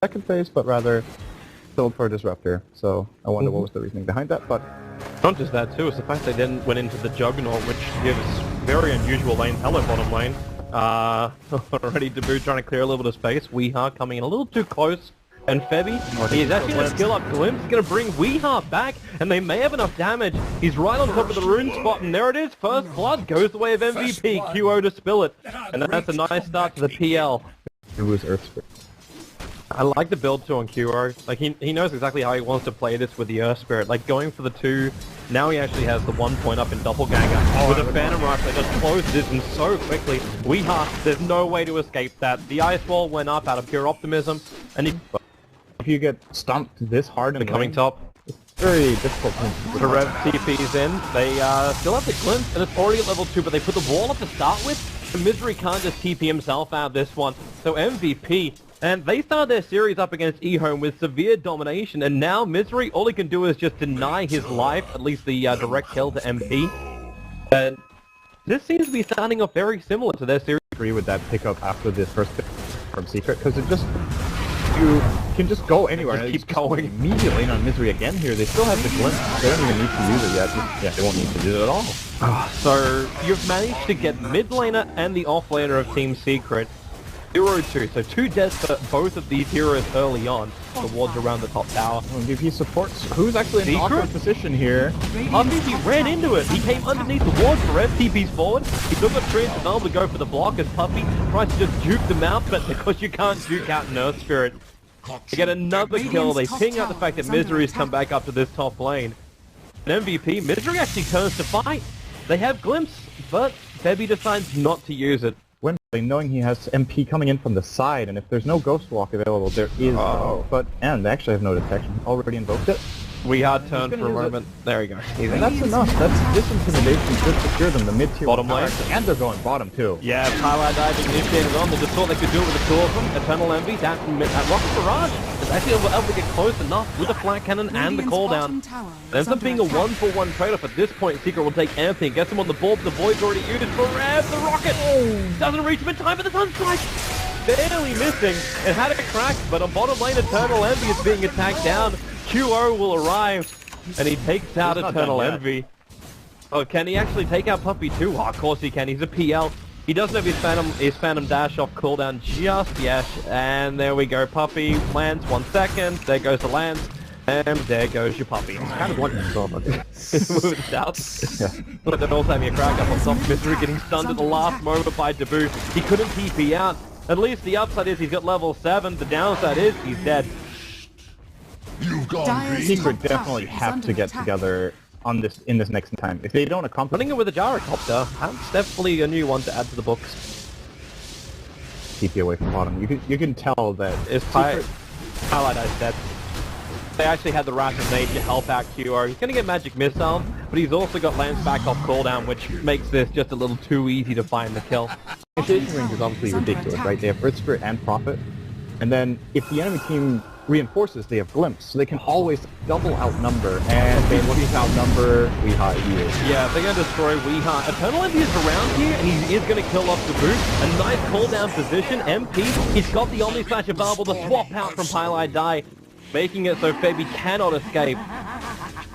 second phase, but rather sold for a disruptor. So I wonder what was the reasoning behind that, but... Not just that too, it's the fact they then went into the Juggernaut, which gives very unusual lane. Hello, bottom lane. Already Debut trying to clear a little bit of space. Weeha coming in a little too close. And Febby, he's actually going to skill up Glimpse, going to bring Weeha back, and they may have enough damage. He's right on top of the rune spot, and there it is. First blood goes the way of MVP, QO to spill it. And that's a nice start to the PL. It was Earth Spirit. I like the build too on QO. Like, he knows exactly how he wants to play this with the Earth Spirit. Like, going for the 2, now he actually has the 1 point up in Doppelganger. With a Phantom Rush, they just closed this in so quickly. Weeha, there's no way to escape that. The Ice Wall went up out of pure optimism, and if you get stumped this hard in the coming top, it's very difficult to Rev TP's in. They still have the Glimpse, and it's already at level 2, but they put the wall up to start with. The Misery can't just TP himself out of this one. So MVP, and they started their series up against eHome with severe domination, and now Misery, all he can do is just deny his life, at least the direct kill to MP. And this seems to be starting off very similar to their series. I agree with that pickup after this first pick from Secret, because it just... You can just go anywhere and keep going immediately on Misery again here. They still have the Glimpse. They don't even need to use it yet. Yeah, they won't need to use it at all. So you've managed to get mid laner and the off laner of Team Secret 0-2. So 2 deaths for both of these heroes early on. The wards around the top tower. MVP supports. Who's actually in an awkward position here? He ran into it. He came underneath the ward for FTP's forward. He took a trance to to go for the block as Puppy tries to just juke them out, but because you can't juke out an Earth Spirit. They get another kill. They ping out the fact that Misery's come back up to this top lane. And MVP, Misery actually turns to fight. They have Glimpse, but Febby decides not to use it. When knowing he has MP coming in from the side, and if there's no Ghost Walk available, there is and they actually have no detection. Already invoked it. We hard turn for a moment. There we go. And that's enough. That's disintimidation should secure them. The mid-tier bottom lane. And they're going bottom too. Yeah, Highlight Diving initiated on. They just thought they could do it with the 2 of them. Eternal Envy, that Rocket Barrage is actually able to get close enough with the Flat Cannon and the cooldown. It ends up being a 1-for-1 trade-off. At this point, Secret will take Anthony, gets him on the board, but the Void's already used for Rev. The Rocket doesn't reach him in time for the Sunstrike. Barely missing. It had a crack, but on bottom lane, Eternal Envy is being attacked down. QO will arrive, and he takes out Eternal Envy. Oh, can he actually take out Puppy too? Oh, of course he can. He's a PL. He doesn't have his Phantom Dash off cooldown just yet. And there we go. Puppy lands 1 second. There goes the lance. And there goes your Puppy. It's kind of blocking himself, I think. Moved out. Yeah. But then also having a crack up on top. Misery getting stunned at the last moment by Debut. He couldn't TP out. At least the upside is he's got level 7. The downside is he's dead. Secret definitely have to get together on this in this next time. If they don't accomplish... Running it with a gyrocopter, that's definitely a new one to add to the books. TP away from bottom. You can tell that it's Highlight Ice dead. They actually had the Wrath of Nature help out QO. He's going to get Magic Missile, but he's also got Lance back off cooldown, which makes this just a little too easy to find the kill. Initiation range is obviously ridiculous, right? They have Earth Spirit and Prophet, and then if the enemy team reinforces, they have Glimpse, so they can always double outnumber, and they will outnumber Weeha here. Yeah, they're going to destroy Weeha. Eternal Envy is around here, and he is going to kill off the boot. A nice cooldown position. MP, he's got the Omni Slash available to swap out from Highlight Die, making it so Febby cannot escape.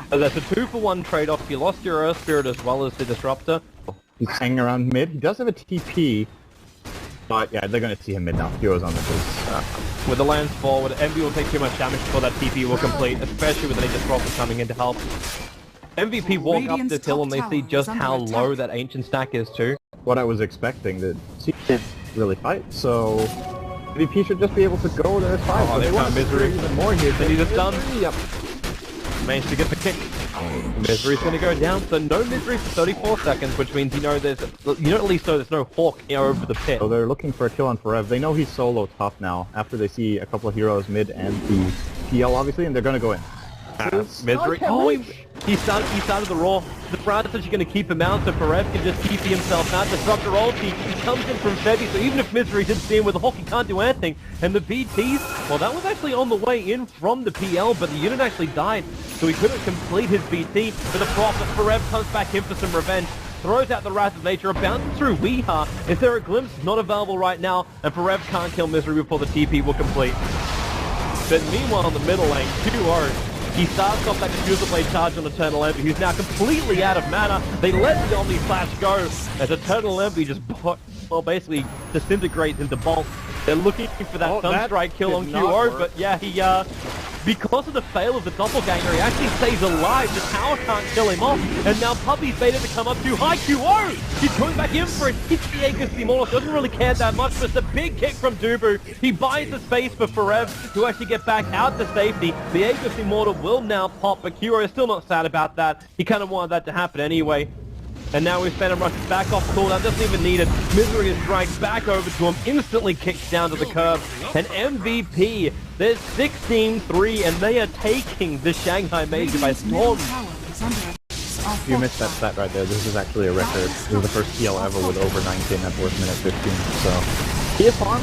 So that's a 2-for-1 trade-off. You lost your Earth Spirit as well as the Disruptor. He's hanging around mid. He does have a TP, but yeah, they're going to see him mid now. Heroes on the base. With the lance forward, Envy will take too much damage before that TP will complete, especially with any Disruptor coming in to help. MVP walk up this hill and they see just how low that Ancient stack is too. What I was expecting, that Secret really fight, so MVP should just be able to go there as 5. Oh, they've got Misery. Even more here. Then he's just done. Yep. Managed to get the kick. Misery's going to go down, so no Misery for 34 seconds, which means you know at least know there's no Hawk over the pit. So they're looking for a kill on Forev. They know he's solo top now, after they see a couple of heroes mid and the PL obviously, and they're going to go in. Misery. Oh, he started the roll. The Brad is actually going to keep him out, so Forev can just TP himself out. Disruptor ulti. He comes in from Febby, so even if Misery didn't see him with the Hawk, he can't do anything. And the BTs, well, that was actually on the way in from the PL, but the unit actually died, so he couldn't complete his BT. For the Prophet, Forev comes back in for some revenge. Throws out the Wrath of Nature, bounces through Weeha. Is there a glimpse? Not available right now, and Forev can't kill Misery before the TP will complete. But meanwhile, in the middle lane, 2-0. He starts off that diffuser blade charge on Eternal Envy, who's now completely out of mana. They let the Omni Flash go as Eternal Envy just, well, basically disintegrates into bolts. They're looking for that Sunstrike kill on QO, but yeah, he, because of the fail of the Doppelganger, he actually stays alive. The tower can't kill him off, and now Puppy's baited to come up too high. QO! He's coming back in for it. Hits the Aegis Immortal. Doesn't really care that much, but it's a big kick from Dubu. He buys the space for Forev to actually get back out to safety. The Aegis Immortal will now pop, but QO is still not sad about that. He kind of wanted that to happen anyway. And now we've Phantom Rush back off cooldown, doesn't even need it. Misery is dragged back over to him, instantly kicks down to the curb. And MVP, there's 16-3, and they are taking the Shanghai Major by storm. You missed that stat right there. This is actually a record. This is the first PL ever with over 19 at worth minute 15, so... If on,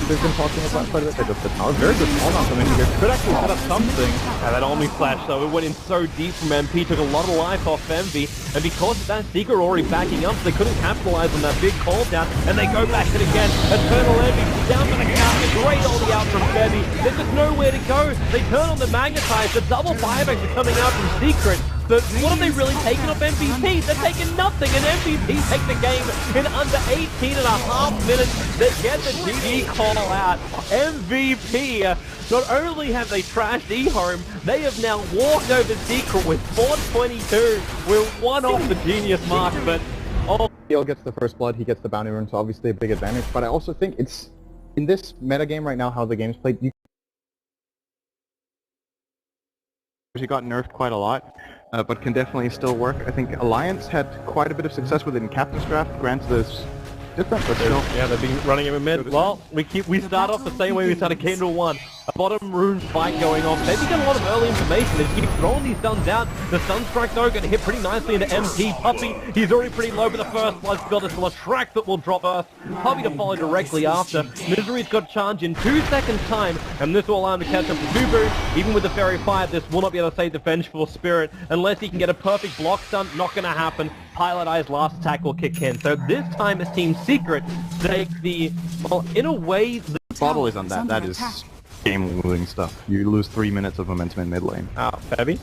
they've been talking about quite a bit. They just the tower. Very good call on something here. Could actually set up something. And that Omni Flash, though, it went in so deep from MP, took a lot of life off Envy. And because of that, Secret already backing up, they couldn't capitalize on that big call down. And they go back it again. Eternal Envy down for the count. A great ulti out from Febby. There's just nowhere to go. They turn on the Magnetize. The double buybacks are coming out from Secret. But what have they really taken off MVP? They're taking nothing, and MVP take the game in under 18.5 minutes. They get the GG call out. MVP, not only have they trashed eHome, they have now walked over Secret with 422. We're one off the genius mark, but... He'll gets the first blood, he gets the bounty rune, so obviously a big advantage. But I also think it's... In this metagame right now, how the game's played, he got nerfed quite a lot. But can definitely still work. I think Alliance had quite a bit of success with it in Captain's Draft. Granted, this different, but still. Yeah, they've been running him in mid. Well, we start off the same way we started Kingdom 1. A bottom rune fight going on. They've got a lot of early information. They keep throwing these guns out. The Sunstrike, though, going to hit pretty nicely into MP. Puppy, he's already pretty low, but the first blood spell is still a track that will drop first. Puppy to follow directly after. Misery's got charge in 2 seconds time, and this will allow him to catch up to Dubu. Even with the Fairy Fire, this will not be able to save the Vengeful Spirit unless he can get a perfect block stun. Not going to happen. Pilot Eye's last attack will kick in. So this time it's Team Secret take the, well, in a way... The bottle is on that. That is game-losing stuff. You lose 3 minutes of momentum in mid lane. Febby?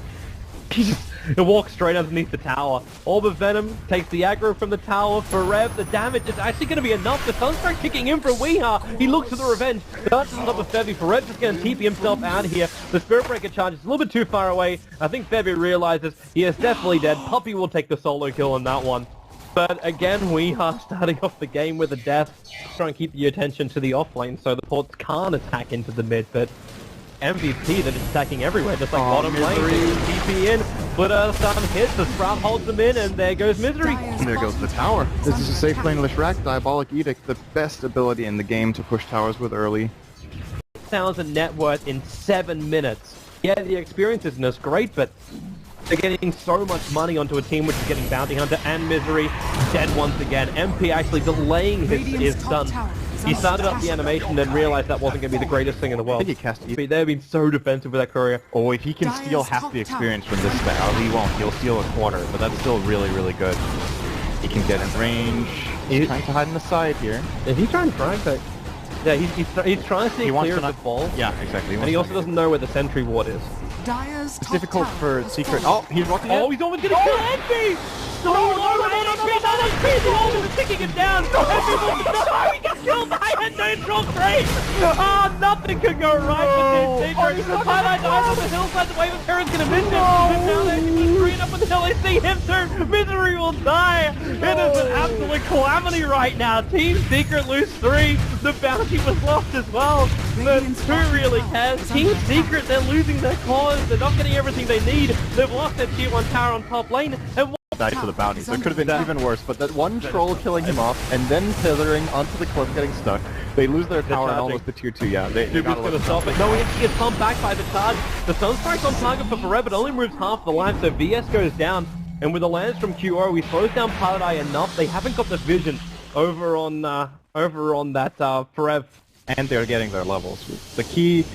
It walks straight underneath the tower. Orb of Venom takes the aggro from the tower. For Rev, the damage is actually going to be enough. The Sunstrike kicking in for Weeha. He looks for the revenge. Starts on top of Febby. For Rev just going to TP himself out here. The Spirit Breaker charge is a little bit too far away. I think Febby realizes he is definitely dead. Puppy will take the solo kill on that one. But again, we are starting off the game with a death. Try and keep the attention to the offlane so the ports can't attack into the mid, but MVP, they're just attacking everywhere, just like bottom lane, TP in, but some hits, the Sprout holds them in, and there goes Misery. And there goes the tower. This is a safe laneless rack, Diabolic Edict, the best ability in the game to push towers with early. 1,000 net worth in 7 minutes. Yeah, the experience isn't as great, but they're getting so much money onto a team which is getting Bounty Hunter and Misery dead once again. MP actually delaying his stun. He started up the animation and realized that wasn't going to be the greatest thing in the world. I think he cast it. They've been so defensive with that courier. Oh, if he can steal half the experience from this style, he won't. He'll steal a quarter, but that's still really, really good. He can get in range. He's trying to hide in the side here. Is he trying to drag that? Yeah, he's trying to stay clear of the ball. Yeah, exactly. And he also doesn't know where the sentry ward is. It's difficult for Secret. Oh, he's rocking it. Oh, he's almost gonna kill Envy! No, he's kicking him down! No, he got killed by a neutral crate! Oh, nothing could go right with this Secret. Highlight dies on the hillside, the wave of Terran's gonna miss him! And now they're just screen up with the hill, they see him too! Misery will die! It is an absolute calamity right now! Team Secret lose 3, the bounty was lost as well! But who really cares? Team Secret, they're losing their cause, they're not getting everything they need, they've lost their tier 1 tower on top lane, and died to the bounty, so it could have been even worse, but that one troll killing him off, and then tethering onto the cliff getting stuck, they lose their tower and almost the tier 2, yeah. They gotta gonna stop it. No, he gets pumped back by the charge. The Sunstrike's on target for Forever, but only moves half the life, so VS goes down, and with the lands from QO, he slows down Pilot Eye enough, they haven't got the vision over on that Forever. And they're getting their levels. The key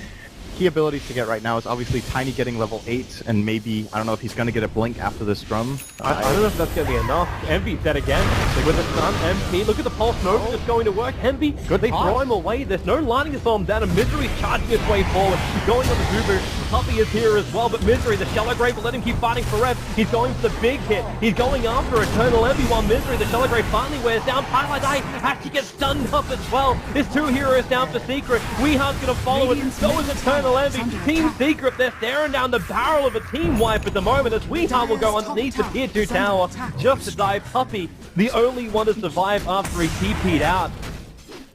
key abilities to get right now is obviously Tiny getting level 8, and maybe, I don't know if he's going to get a blink after this drum. I don't know if that's going to be enough. Envy's dead again. With the stun, MP, look at the pulse nova just going to work. Envy, they throw him away. There's no lighting his arm down, and Misery's charging his way forward. Going on the Zubu. Puppy is here as well, but Misery, the Shallow Grave will let him keep fighting for Rev. He's going for the big hit. He's going after Eternal Envy while Misery, the Shallow Grave, finally wears down. Pylite actually gets stunned up as well. There's 2 heroes down for Secret. Weehar's going to follow it. So is Eternal Envy. Team Secret, they're staring down the barrel of a team wipe at the moment as Weehar will go underneath the tier 2 tower just to die. Puppy, the only one to survive after he TP'd out.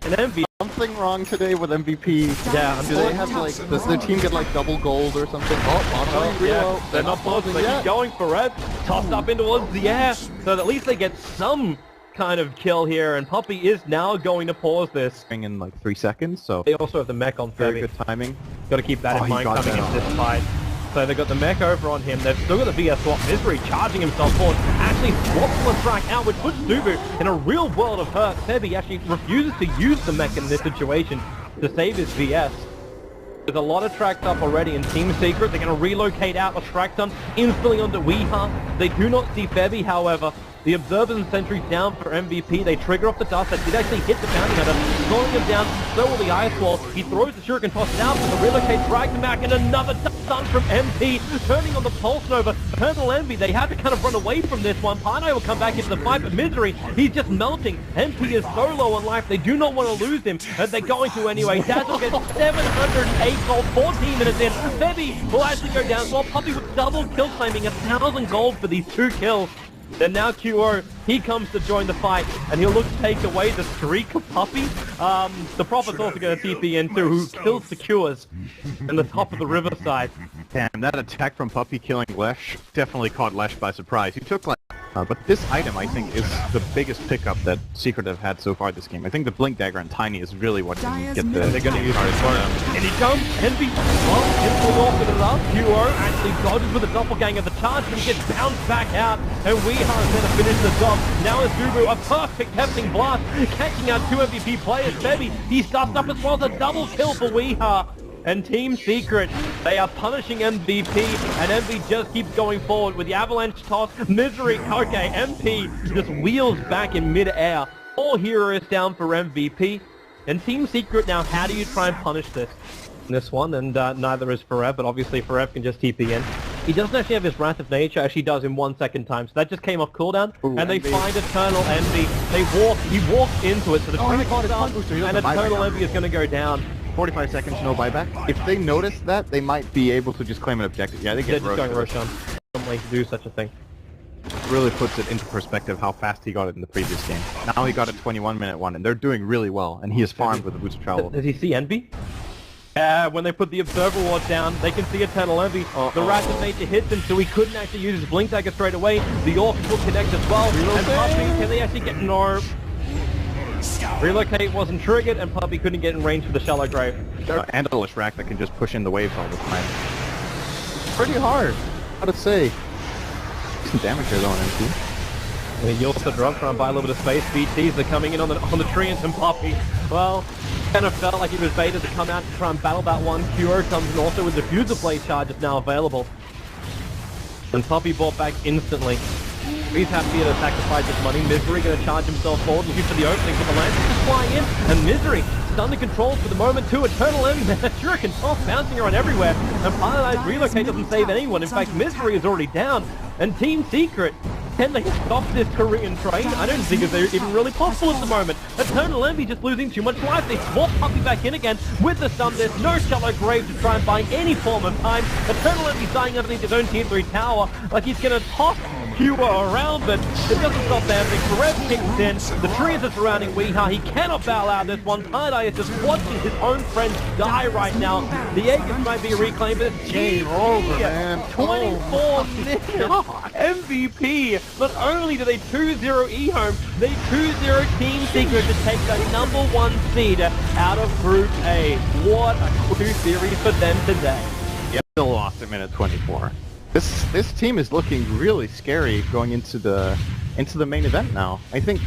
And Envy. Something wrong today with MVP. Yeah, do they have like, does their team get like double gold or something? Yeah, they're not pausing. They keep going for Red. Tossed up in towards the air. So that at least they get some kind of kill here, and Puppy is now going to pause this. In like 3 seconds, so they also have the mech on very good timing. Got to keep that in mind coming into this fight. So they've got the mech over on him. They've still got the VS swap. Misery charging himself forward. Actually swaps the strike out, which puts Zubu in a real world of hurt. Sebi actually refuses to use the mech in this situation to save his VS. There's a lot of tracks up already in Team Secret. They're going to relocate out a strike stun instantly onto Weehar. They do not see Febby, however. The Observers and Sentries down for MVP. They trigger off the dust. That did actually hit the bounty hunter. Slowing him down. So will the Ice Wall. He throws the Shuriken, tosses out for the relocate, drags him back, and another stun from MP. Turning on the Pulse Nova. Eternal Envy, they had to kind of run away from this one. Pano will come back into the fight, but Misery, he's just melting. MP is so low on life. They do not want to lose him, and they're going to anyway. Dazzle gets 708 gold, 14 minutes in. Febby will actually go down as well. Puppy with double kill claiming 1,000 gold for these 2 kills. Then now QO, he comes to join the fight, and he'll look to take away the streak of Puppy. The Prophet's also going to TP in too, who kills Secures in the top of the riverside. Damn, that attack from Puppy killing Lesh definitely caught Lesh by surprise. He took like... but this item, I think, is the biggest pickup that Secret have had so far this game. I think the Blink Dagger and Tiny is really what can get the... They're going to use it for him. And he comes, Envy, well, instantly off with it up. QO actually dodges with a doppelganger. The charge and gets bounced back out, and Weehar is going to finish the job. Now is Zubu, a perfect hefting blast, catching out 2 MVP players. Febby, he stuffed up as well as a double kill for Weehar. And Team Secret, they are punishing MVP, and MP just keeps going forward with the avalanche toss. Misery, okay, MP just wheels back in mid-air. 4 heroes down for MVP. And Team Secret now, how do you try and punish this one? And neither is Farev, but obviously Farev can just TP in. He doesn't actually have his Wrath of Nature, actually does in 1 second time, so that just came off cooldown. Ooh, and they find Eternal Envy. He walks into it, so the and Eternal Envy is going to go down. 45 seconds, no buyback. If they notice that, they might be able to just claim an objective. Yeah, they get just going Roshan. Some way to do such a thing. Really puts it into perspective how fast he got it in the previous game. Now he got a 21-minute one, and they're doing really well, and he is farmed with the boost of travel. Does he see Envy? Yeah, when they put the Observer Ward down, they can see Eternal Envy. The Wrath of Nature hits him, so he couldn't actually use his Blink Dagger straight away. The Orc will connect as well. And Puppy, can they actually get... No. Relocate wasn't triggered, and Puppy couldn't get in range for the Shallow Grave. And a Lishrak that can just push in the waves all the time. Pretty hard, how to say. Some damage here though on MP. He also dropped, trying to buy a little bit of space. BTs are coming in on the tree and some Puppy. Well, kind of felt like he was baited to come out to try and battle that one. Cure comes in also with the Diffuser Blade charge is now available. And Puppy bought back instantly. He's happy to sacrifice his money. Misery going to charge himself forward, looking for the opening for the Lancer just flying in. And Misery is under control for the moment too. Eternal Envy, Shuriken toss bouncing around everywhere. And Paradise Relocate doesn't save anyone. In fact, Misery is already down. And Team Secret, can they stop this Korean train? I don't think it's even really possible at the moment. Eternal Envy just losing too much life. They swap Puppy back in again with the stun. There's no Shallow Grave to try and buy any form of time. Eternal Envy's dying underneath his own tier 3 tower like he's going to toss Cuba around, but it doesn't stop there. Red kicks in. The trees are surrounding Weehar. He cannot bow out this one. Tie-Dye is just watching his own friends die right now. The Aegis might be reclaimed, but it's game over, man. 24 minutes. MVP. Not only do they 2-0 eHome, they 2-0 Team Secret to take the #1 seed out of Group A. What a cool series for them today. Yep, still lost at minute 24. This team is looking really scary going into the main event now. I think